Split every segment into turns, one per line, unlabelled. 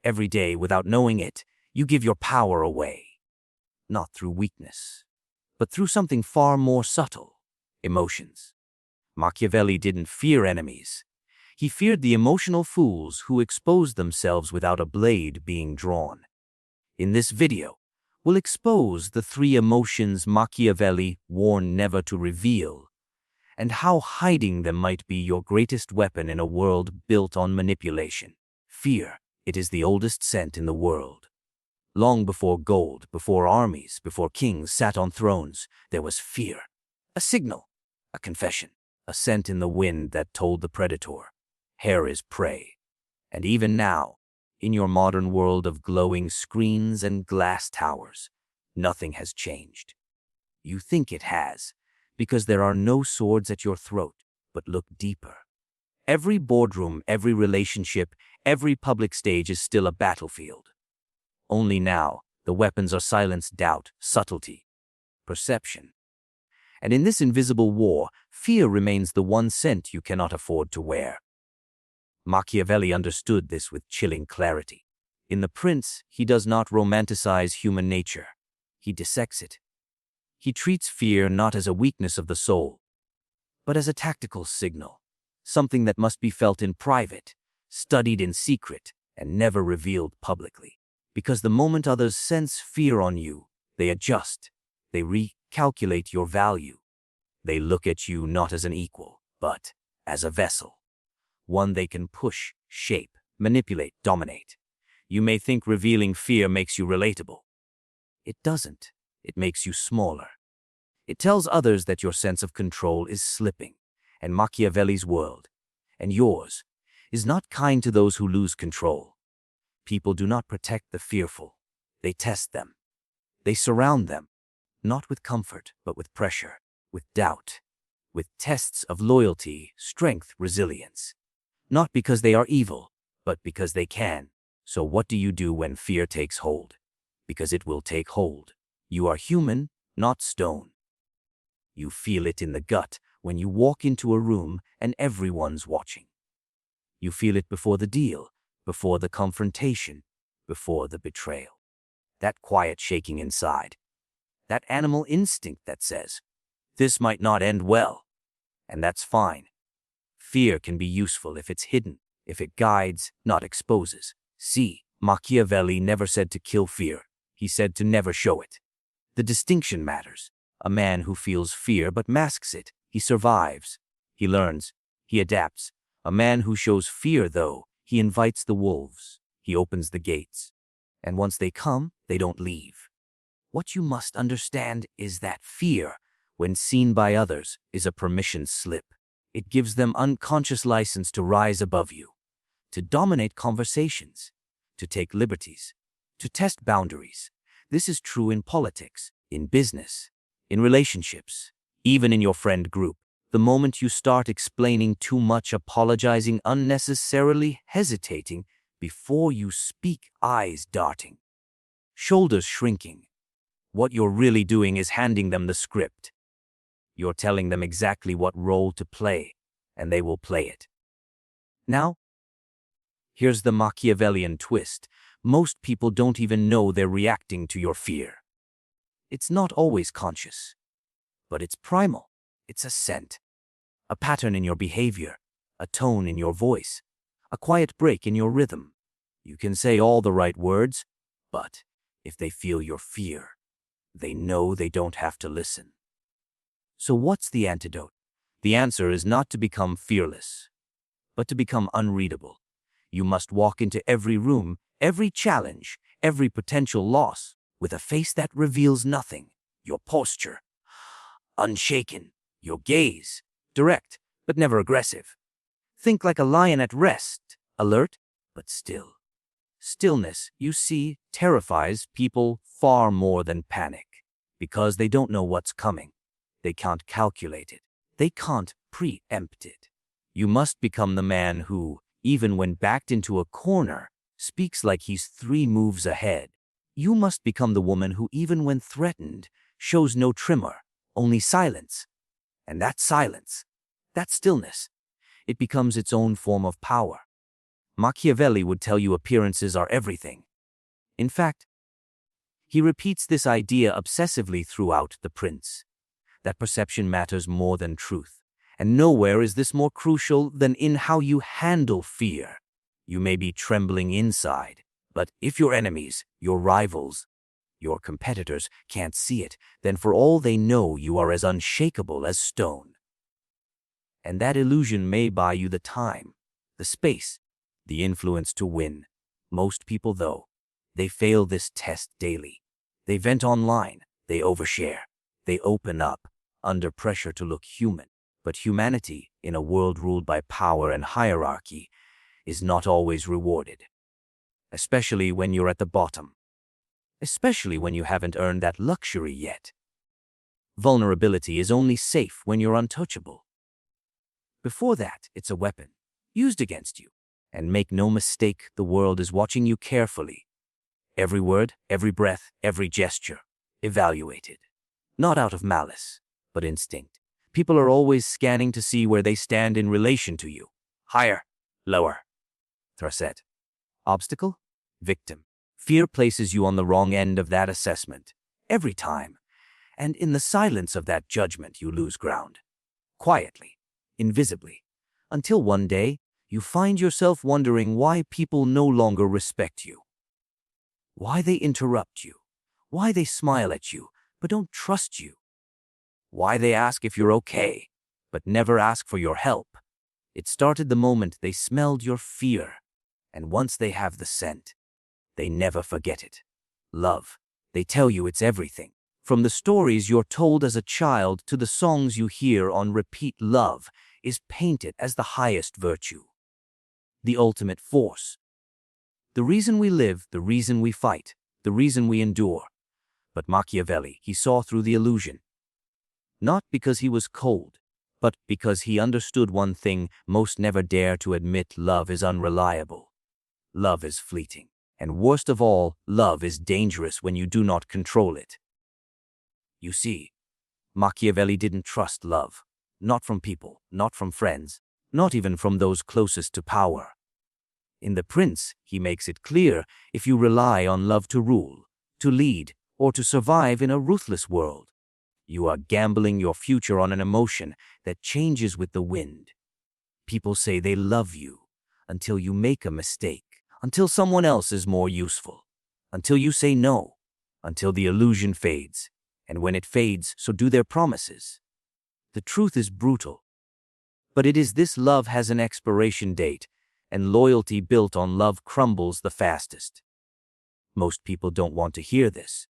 Every day, without knowing it, you give your power away. Not through weakness, but through something far more subtle: emotions. Machiavelli didn't fear enemies. He feared the emotional fools who exposed themselves without a blade being drawn. In this video, we'll expose the 3 emotions Machiavelli warned never to reveal, and how hiding them might be your greatest weapon in a world built on manipulation. Fear, it is the oldest scent in the world. Long before gold, before armies, before kings sat on thrones, there was fear. A signal, a confession, a scent in the wind that told the predator, "Here is prey." And even now, in your modern world of glowing screens and glass towers, nothing has changed. You think it has, because there are no swords at your throat, but look deeper. Every boardroom, every relationship, every public stage is still a battlefield. Only now, the weapons are silence, doubt, subtlety, perception. And in this invisible war, fear remains the one scent you cannot afford to wear. Machiavelli understood this with chilling clarity. In The Prince, he does not romanticize human nature. He dissects it. He treats fear not as a weakness of the soul, but as a tactical signal, something that must be felt in private, studied in secret, and never revealed publicly. Because the moment others sense fear on you, they adjust, they recalculate your value. They look at you not as an equal, but as a vessel, one they can push, shape, manipulate, dominate. You may think revealing fear makes you relatable. It doesn't. It makes you smaller. It tells others that your sense of control is slipping, and Machiavelli's world, and yours, is not kind to those who lose control. People do not protect the fearful. They test them. They surround them, not with comfort, but with pressure, with doubt, with tests of loyalty, strength, resilience. Not because they are evil, but because they can. So what do you do when fear takes hold? Because it will take hold. You are human, not stone. You feel it in the gut when you walk into a room and everyone's watching. You feel it before the deal, before the confrontation, before the betrayal. That quiet shaking inside. That animal instinct that says, "This might not end well." And that's fine. Fear can be useful if it's hidden, if it guides, not exposes. See, Machiavelli never said to kill fear. He said to never show it. The distinction matters. A man who feels fear but masks it, he survives. He learns. He adapts. A man who shows fear, though, he invites the wolves. He opens the gates. And once they come, they don't leave. What you must understand is that fear, when seen by others, is a permission slip. It gives them unconscious license to rise above you, to dominate conversations, to take liberties, to test boundaries. This is true in politics, in business, in relationships, even in your friend group. The moment you start explaining too much, apologizing unnecessarily, hesitating before you speak, eyes darting, shoulders shrinking, what you're really doing is handing them the script. You're telling them exactly what role to play, and they will play it. Now, here's the Machiavellian twist. Most people don't even know they're reacting to your fear. It's not always conscious, but it's primal. It's a scent, a pattern in your behavior, a tone in your voice, a quiet break in your rhythm. You can say all the right words, but if they feel your fear, they know they don't have to listen. So what's the antidote? The answer is not to become fearless, but to become unreadable. You must walk into every room, every challenge, every potential loss, with a face that reveals nothing. Your posture, unshaken. Your gaze, direct, but never aggressive. Think like a lion at rest, alert, but still. Stillness, you see, terrifies people far more than panic, because they don't know what's coming. They can't calculate it. They can't preempt it. You must become the man who, even when backed into a corner, speaks like he's 3 moves ahead. You must become the woman who, even when threatened, shows no tremor, only silence. And that silence, that stillness, it becomes its own form of power. Machiavelli would tell you appearances are everything. In fact, he repeats this idea obsessively throughout The Prince, that perception matters more than truth. And nowhere is this more crucial than in how you handle fear. You may be trembling inside, but if your enemies, your rivals, your competitors can't see it, then for all they know you are as unshakable as stone. And that illusion may buy you the time, the space, the influence to win. Most people, though, they fail this test daily. They vent online, they overshare, they open up, under pressure to look human. But humanity, in a world ruled by power and hierarchy, is not always rewarded. Especially when you're at the bottom. Especially when you haven't earned that luxury yet. Vulnerability is only safe when you're untouchable. Before that, it's a weapon, used against you. And make no mistake, the world is watching you carefully. Every word, every breath, every gesture, evaluated. Not out of malice, but instinct. People are always scanning to see where they stand in relation to you. Higher, lower. Threat, obstacle, victim. Fear places you on the wrong end of that assessment, every time. And in the silence of that judgment, you lose ground. Quietly, invisibly, until one day, you find yourself wondering why people no longer respect you. Why they interrupt you. Why they smile at you, but don't trust you. Why they ask if you're okay, but never ask for your help. It started the moment they smelled your fear, and once they have the scent, they never forget it. Love, they tell you it's everything. From the stories you're told as a child to the songs you hear on repeat, love is painted as the highest virtue. The ultimate force. The reason we live, the reason we fight, the reason we endure. But Machiavelli, he saw through the illusion. Not because he was cold, but because he understood one thing most never dare to admit: love is unreliable. Love is fleeting. And worst of all, love is dangerous when you do not control it. You see, Machiavelli didn't trust love. Not from people, not from friends, not even from those closest to power. In The Prince, he makes it clear, if you rely on love to rule, to lead, or to survive in a ruthless world, you are gambling your future on an emotion that changes with the wind. People say they love you until you make a mistake, until someone else is more useful, until you say no, until the illusion fades. And when it fades, so do their promises. The truth is brutal. But it is this: love has an expiration date, and loyalty built on love crumbles the fastest. Most people don't want to hear this.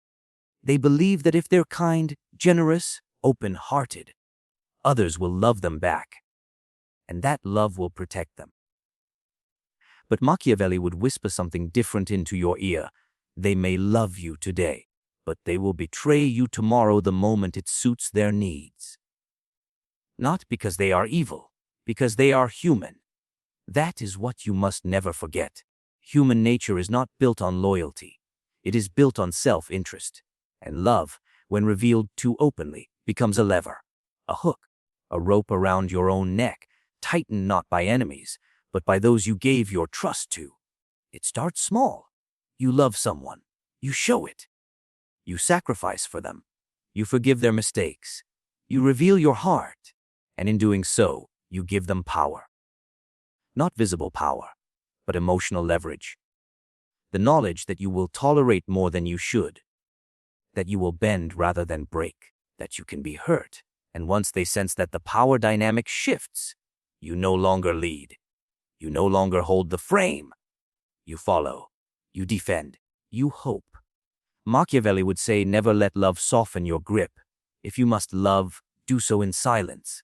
They believe that if they're kind, generous, open-hearted, others will love them back, and that love will protect them. But Machiavelli would whisper something different into your ear. They may love you today, but they will betray you tomorrow the moment it suits their needs. Not because they are evil, because they are human. That is what you must never forget. Human nature is not built on loyalty. It is built on self-interest. And love, when revealed too openly, becomes a lever, a hook, a rope around your own neck, tightened not by enemies, but by those you gave your trust to. It starts small. You love someone. You show it. You sacrifice for them. You forgive their mistakes. You reveal your heart. And in doing so, you give them power. Not visible power, but emotional leverage. The knowledge that you will tolerate more than you should, that you will bend rather than break, that you can be hurt. And once they sense that the power dynamic shifts, you no longer lead. You no longer hold the frame. You follow. You defend. You hope. Machiavelli would say, never let love soften your grip. If you must love, do so in silence.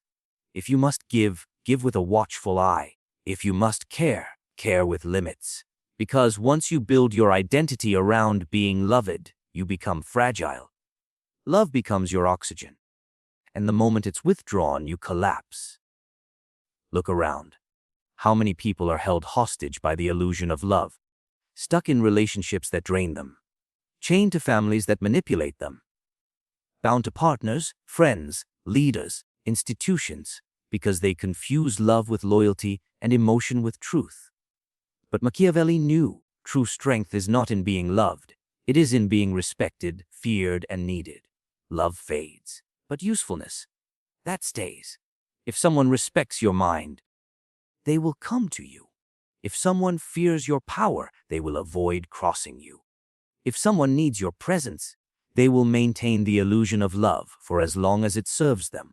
If you must give, give with a watchful eye. If you must care, care with limits. Because once you build your identity around being loved, you become fragile. Love becomes your oxygen. And the moment it's withdrawn, you collapse. Look around. How many people are held hostage by the illusion of love, stuck in relationships that drain them, chained to families that manipulate them, bound to partners, friends, leaders, institutions, because they confuse love with loyalty and emotion with truth. But Machiavelli knew true strength is not in being loved. It is in being respected, feared, and needed. Love fades, but usefulness, that stays. If someone respects your mind, they will come to you. If someone fears your power, they will avoid crossing you. If someone needs your presence, they will maintain the illusion of love for as long as it serves them.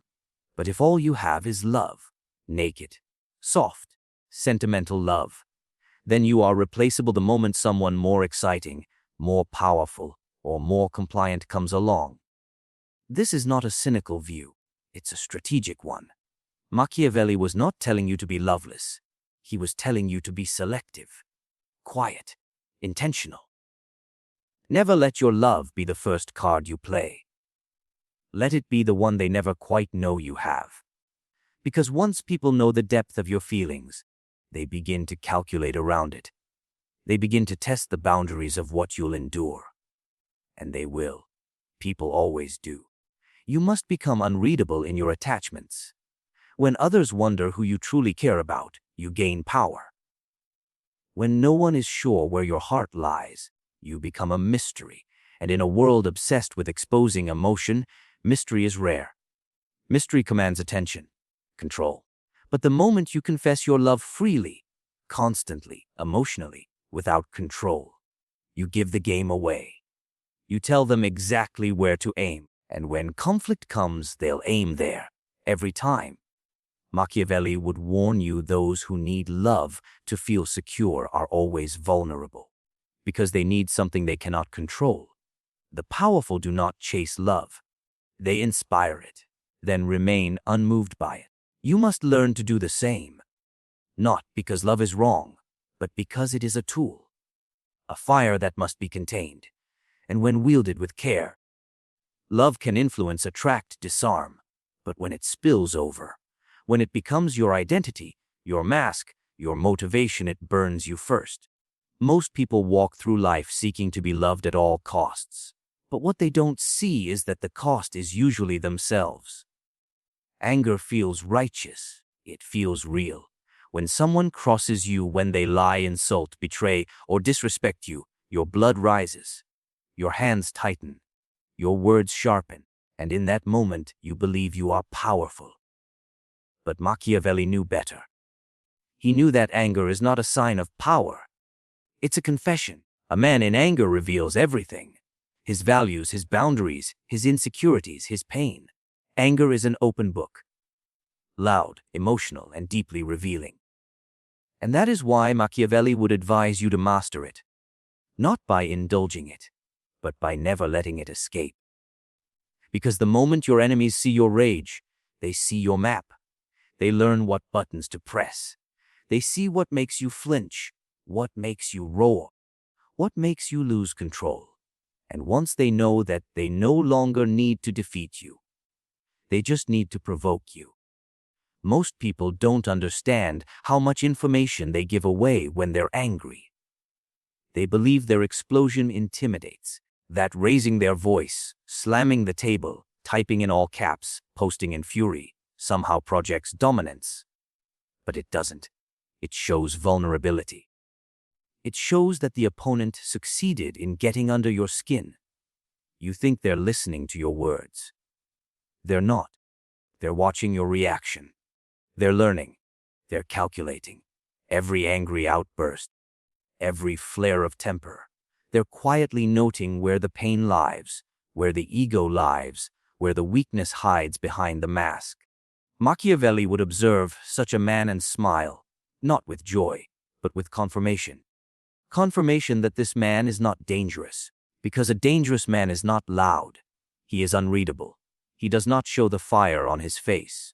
But if all you have is love, naked, soft, sentimental love, then you are replaceable the moment someone more exciting, more powerful, or more compliant comes along. This is not a cynical view. It's a strategic one. Machiavelli was not telling you to be loveless. He was telling you to be selective, quiet, intentional. Never let your love be the first card you play. Let it be the one they never quite know you have. Because once people know the depth of your feelings, they begin to calculate around it. They begin to test the boundaries of what you'll endure. And they will. People always do. You must become unreadable in your attachments. When others wonder who you truly care about, you gain power. When no one is sure where your heart lies, you become a mystery. And in a world obsessed with exposing emotion, mystery is rare. Mystery commands attention, control. But the moment you confess your love freely, constantly, emotionally, without control, you give the game away. You tell them exactly where to aim, and when conflict comes, they'll aim there, every time. Machiavelli would warn you those who need love to feel secure are always vulnerable, because they need something they cannot control. The powerful do not chase love. They inspire it, then remain unmoved by it. You must learn to do the same, not because love is wrong, but because it is a tool, a fire that must be contained, and when wielded with care. Love can influence, attract, disarm, but when it spills over, when it becomes your identity, your mask, your motivation, it burns you first. Most people walk through life seeking to be loved at all costs, but what they don't see is that the cost is usually themselves. Anger feels righteous. It feels real. When someone crosses you, when they lie, insult, betray, or disrespect you, your blood rises. Your hands tighten. Your words sharpen. And in that moment, you believe you are powerful. But Machiavelli knew better. He knew that anger is not a sign of power. It's a confession. A man in anger reveals everything. His values, his boundaries, his insecurities, his pain. Anger is an open book. Loud, emotional, and deeply revealing. And that is why Machiavelli would advise you to master it. Not by indulging it, but by never letting it escape. Because the moment your enemies see your rage, they see your map. They learn what buttons to press. They see what makes you flinch, what makes you roar, what makes you lose control. And once they know that, they no longer need to defeat you. They just need to provoke you. Most people don't understand how much information they give away when they're angry. They believe their explosion intimidates, that raising their voice, slamming the table, typing in all caps, posting in fury, somehow projects dominance. But it doesn't. It shows vulnerability. It shows that the opponent succeeded in getting under your skin. You think they're listening to your words. They're not. They're watching your reaction. They're learning. They're calculating. Every angry outburst, every flare of temper. They're quietly noting where the pain lies, where the ego lies, where the weakness hides behind the mask. Machiavelli would observe such a man and smile, not with joy, but with confirmation. Confirmation that this man is not dangerous, because a dangerous man is not loud. He is unreadable. He does not show the fire on his face.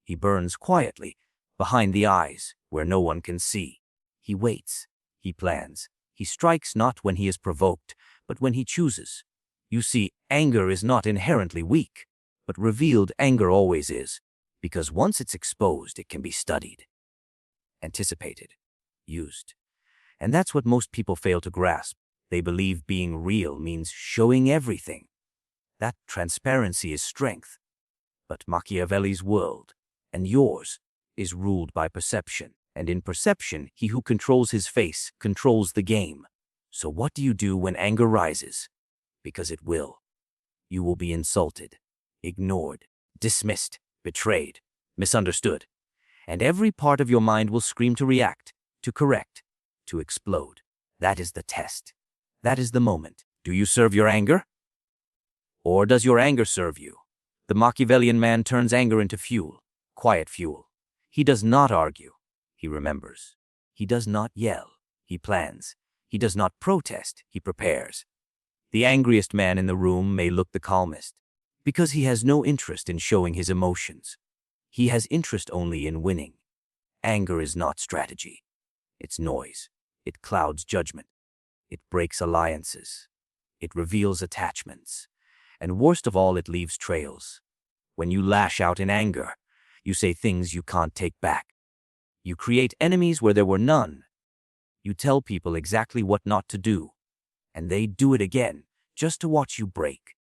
He burns quietly, behind the eyes, where no one can see. He waits. He plans. He strikes not when he is provoked, but when he chooses. You see, anger is not inherently weak, but revealed anger always is, because once it's exposed, it can be studied, anticipated, used. And that's what most people fail to grasp. They believe being real means showing everything. That transparency is strength. But Machiavelli's world, and yours, is ruled by perception. And in perception, he who controls his face controls the game. So what do you do when anger rises? Because it will. You will be insulted, ignored, dismissed, betrayed, misunderstood. And every part of your mind will scream to react, to correct, to explode. That is the test. That is the moment. Do you serve your anger? Or does your anger serve you? The Machiavellian man turns anger into fuel, quiet fuel. He does not argue. He remembers. He does not yell. He plans. He does not protest. He prepares. The angriest man in the room may look the calmest, because he has no interest in showing his emotions. He has interest only in winning. Anger is not strategy. It's noise. It clouds judgment. It breaks alliances. It reveals attachments. And worst of all, it leaves trails. When you lash out in anger, you say things you can't take back. You create enemies where there were none. You tell people exactly what not to do, and they do it again just to watch you break.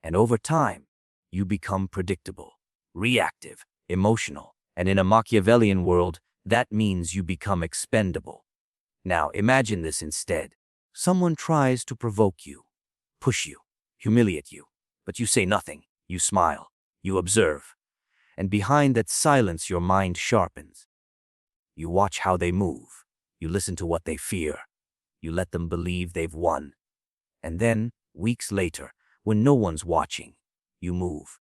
And over time, you become predictable, reactive, emotional, and in a Machiavellian world, that means you become expendable. Now imagine this instead. Someone tries to provoke you, push you, humiliate you, but you say nothing. You smile, you observe, and behind that silence your mind sharpens. You watch how they move, you listen to what they fear, you let them believe they've won. And then, weeks later, when no one's watching, you move.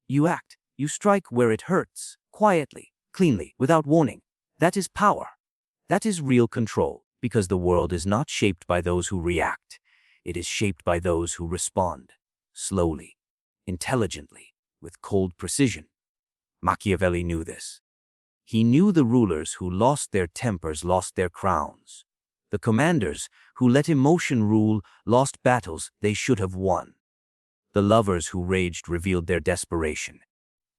You act, you strike where it hurts, quietly, cleanly, without warning. That is power. That is real control, because the world is not shaped by those who react. It is shaped by those who respond, slowly, intelligently, with cold precision. Machiavelli knew this. He knew the rulers who lost their tempers lost their crowns. The commanders who let emotion rule lost battles they should have won. The lovers who raged revealed their desperation.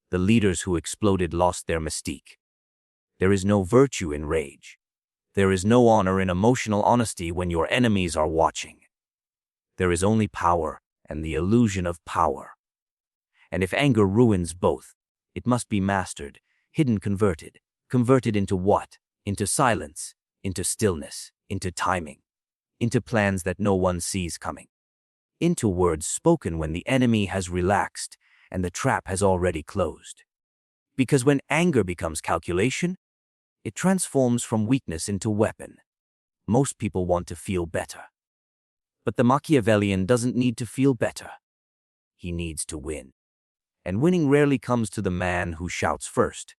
The leaders who exploded lost their mystique. There is no virtue in rage. There is no honor in emotional honesty when your enemies are watching. There is only power and the illusion of power. And if anger ruins both, it must be mastered, hidden, converted. Converted into what? Into silence, into stillness, into timing, into plans that no one sees coming, into words spoken when the enemy has relaxed and the trap has already closed. Because when anger becomes calculation, it transforms from weakness into weapon. Most people want to feel better. But the Machiavellian doesn't need to feel better. He needs to win. And winning rarely comes to the man who shouts first.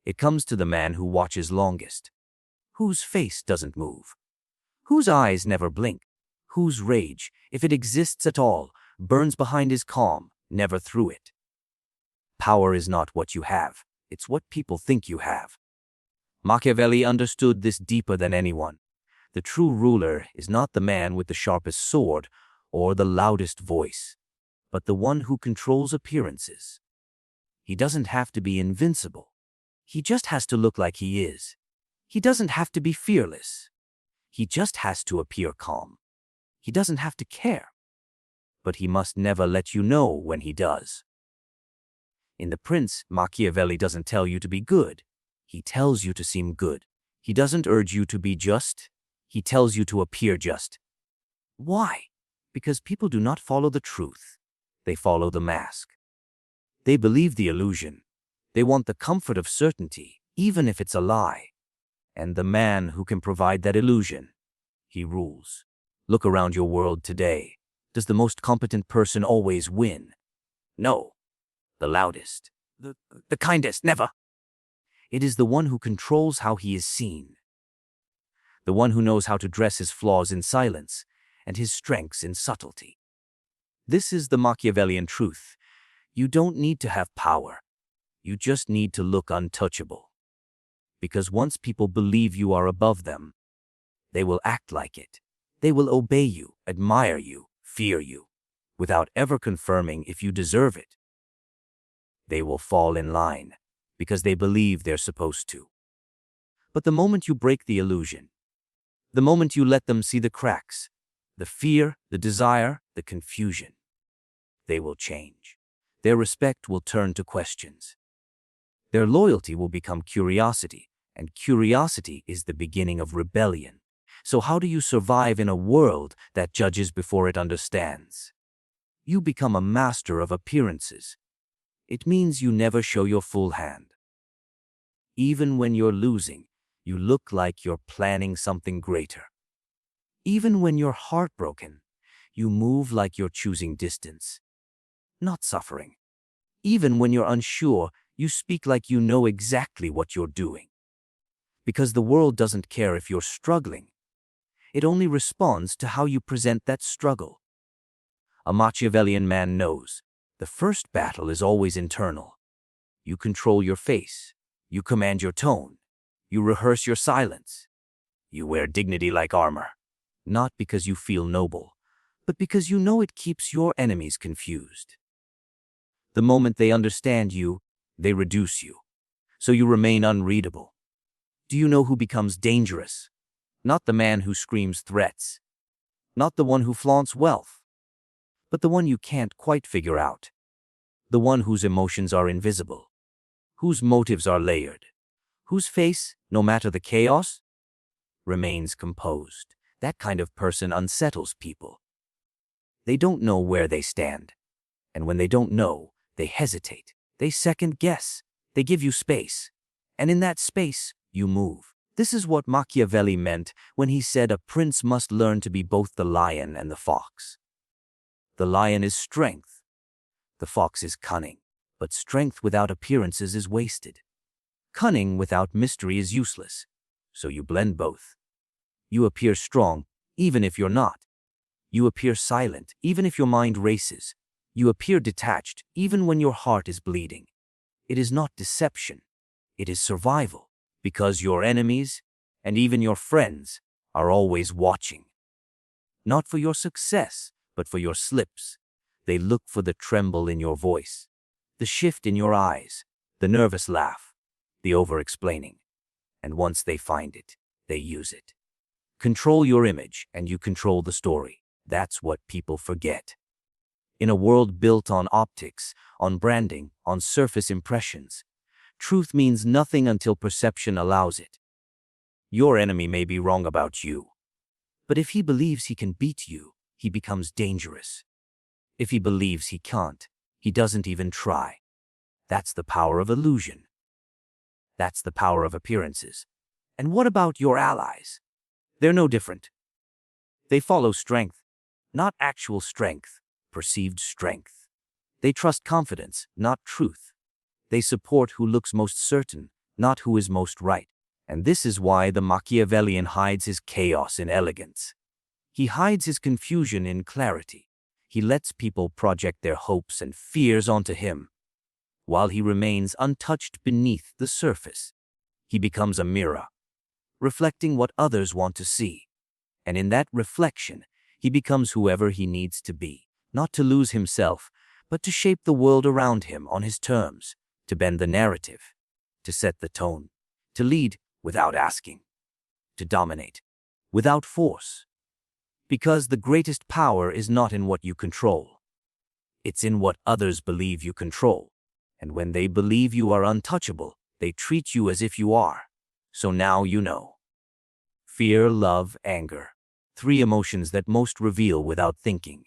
It comes to the man who watches longest, whose face doesn't move, whose eyes never blink, whose rage, if it exists at all, burns behind his calm, never through it. Power is not what you have, it's what people think you have. Machiavelli understood this deeper than anyone. The true ruler is not the man with the sharpest sword or the loudest voice, but the one who controls appearances. He doesn't have to be invincible. He just has to look like he is. He doesn't have to be fearless. He just has to appear calm. He doesn't have to care. But he must never let you know when he does. In The Prince, Machiavelli doesn't tell you to be good. He tells you to seem good. He doesn't urge you to be just. He tells you to appear just. Why? Because people do not follow the truth. They follow the mask. They believe the illusion. They want the comfort of certainty, even if it's a lie. And the man who can provide that illusion, he rules. Look around your world today. Does the most competent person always win? No. The loudest, the kindest, never. It is the one who controls how he is seen. The one who knows how to dress his flaws in silence and his strengths in subtlety. This is the Machiavellian truth. You don't need to have power. You just need to look untouchable. Because once people believe you are above them, they will act like it. They will obey you, admire you, fear you, without ever confirming if you deserve it. They will fall in line because they believe they're supposed to. But the moment you break the illusion, the moment you let them see the cracks, the fear, the desire, the confusion, they will change. Their respect will turn to questions. Their loyalty will become curiosity, and curiosity is the beginning of rebellion. So how do you survive in a world that judges before it understands? You become a master of appearances. It means you never show your full hand. Even when you're losing, you look like you're planning something greater. Even when you're heartbroken, you move like you're choosing distance, not suffering. Even when you're unsure, you speak like you know exactly what you're doing. Because the world doesn't care if you're struggling. It only responds to how you present that struggle. A Machiavellian man knows the first battle is always internal. You control your face. You command your tone. You rehearse your silence. You wear dignity like armor. Not because you feel noble, but because you know it keeps your enemies confused. The moment they understand you, they reduce you, so you remain unreadable. Do you know who becomes dangerous? Not the man who screams threats, not the one who flaunts wealth, but the one you can't quite figure out. The one whose emotions are invisible, whose motives are layered, whose face, no matter the chaos, remains composed. That kind of person unsettles people. They don't know where they stand, and when they don't know, they hesitate. They second guess. They give you space, and in that space, you move. This is what Machiavelli meant when he said a prince must learn to be both the lion and the fox. The lion is strength. The fox is cunning. But strength without appearances is wasted. Cunning without mystery is useless. So you blend both. You appear strong, even if you're not. You appear silent, even if your mind races. You appear detached, even when your heart is bleeding. It is not deception. It is survival. Because your enemies, and even your friends, are always watching. Not for your success, but for your slips. They look for the tremble in your voice, the shift in your eyes, the nervous laugh, the over-explaining. And once they find it, they use it. Control your image, and you control the story. That's what people forget. In a world built on optics, on branding, on surface impressions, truth means nothing until perception allows it. Your enemy may be wrong about you, but if he believes he can beat you, he becomes dangerous. If he believes he can't, he doesn't even try. That's the power of illusion. That's the power of appearances. And what about your allies? They're no different. They follow strength, not actual strength, perceived strength. They trust confidence, not truth. They support who looks most certain, not who is most right. And this is why the Machiavellian hides his chaos in elegance. He hides his confusion in clarity. He lets people project their hopes and fears onto him, while he remains untouched beneath the surface. He becomes a mirror, reflecting what others want to see. And in that reflection, he becomes whoever he needs to be, not to lose himself, but to shape the world around him on his terms, to bend the narrative, to set the tone, to lead without asking, to dominate without force. Because the greatest power is not in what you control. It's in what others believe you control. And when they believe you are untouchable, they treat you as if you are. So now you know. Fear, love, anger. 3 emotions that most reveal without thinking.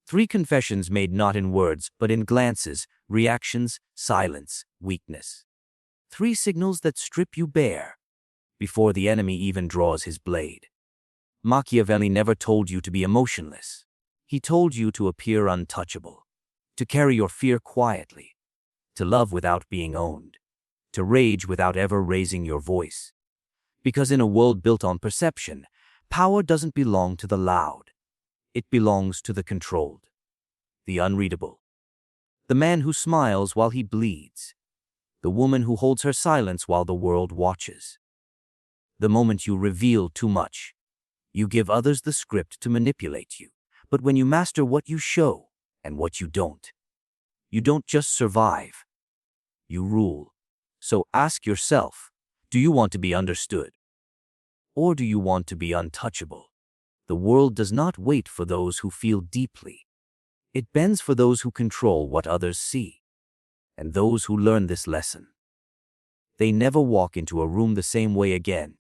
3 confessions made not in words, but in glances, reactions, silence, weakness. 3 signals that strip you bare, before the enemy even draws his blade. Machiavelli never told you to be emotionless. He told you to appear untouchable, to carry your fear quietly, to love without being owned, to rage without ever raising your voice. Because in a world built on perception, power doesn't belong to the loud. It belongs to the controlled, the unreadable. The man who smiles while he bleeds. The woman who holds her silence while the world watches. The moment you reveal too much, you give others the script to manipulate you. But when you master what you show and what you don't just survive, you rule. So ask yourself, do you want to be understood? Or do you want to be untouchable? The world does not wait for those who feel deeply. It bends for those who control what others see. And those who learn this lesson, They never walk into a room the same way again.